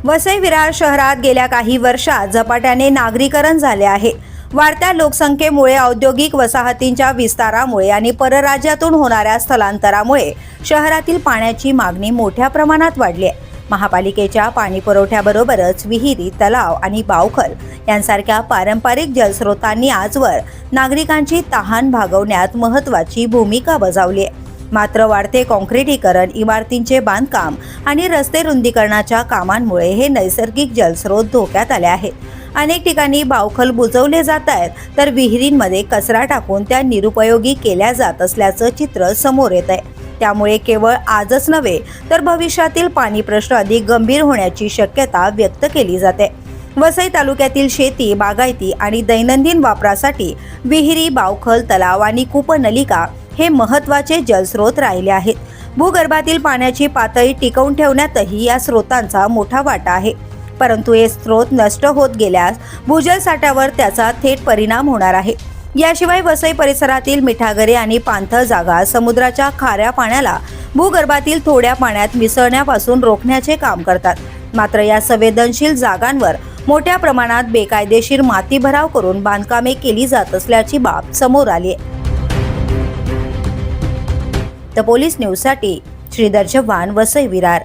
वसई विरार शहरात गेल्या काही वर्षात झपाट्याने नागरीकरण झाले आहे। वाढत्या लोकसंख्येमुळे, औद्योगिक वसाहतींच्या विस्तारामुळे आणि परराज्यातून होणाऱ्या स्थलांतरामुळे शहरातील पाण्याची मागणी मोठ्या प्रमाणात वाढली आहे। महापालिकेच्या पाणी पुरवठ्याबरोबरच विहिरी, तलाव आणि बावखल यांसारख्या पारंपरिक जलस्रोतांनी आजवर नागरिकांची तहान भागवण्यात महत्त्वाची भूमिका बजावली आहे। मात्र वाढते काँक्रिटीकरण, इमारतींचे बांधकाम आणि रस्ते रुंदीकरणाच्या कामांमुळे हे नैसर्गिक जलस्रोत धोक्यात आले आहेत। अनेक ठिकाणी बावखल बुजवले जात आहेत, तर विहिरींमध्ये कचरा टाकून त्या निरुपयोगी केल्या जात असल्याचं चित्र समोर येत आहे। त्यामुळे केवळ आजच नव्हे तर भविष्यातील पाणी प्रश्न अधिक गंभीर होण्याची शक्यता व्यक्त केली जाते। वसई तालुक्यातील शेती, बागायती आणि दैनंदिन वापरासाठी विहिरी, बावखल, तलाव आणि कूपनलिका हे महत्त्वाचे जलस्रोत राहिले आहेत। भूगर्भातील पाण्याची पातळी टिकवून ठेवण्यातही या स्रोतांचा मोठा वाटा आहे। परंतु हे स्रोत नष्ट होत गेल्यास भूजल साठ्यावर त्याचा थेट परिणाम होणार आहे। याशिवाय वसई परिसरातील मिठागरे आणि पाणथळ जागा समुद्राच्या खाऱ्या पाण्याला भूगर्भातील थोड्या पाण्यात मिसळण्यापासून रोखण्याचे काम करतात। मात्र या संवेदनशील जागांवर मोठ्या प्रमाणात बेकायदेशीर माती भराव करून बांधकामे केली जात असल्याची बाब समोर आली आहे। द पोलीस न्यूजसाठी श्रीधर चव्हाण, वसई विरार।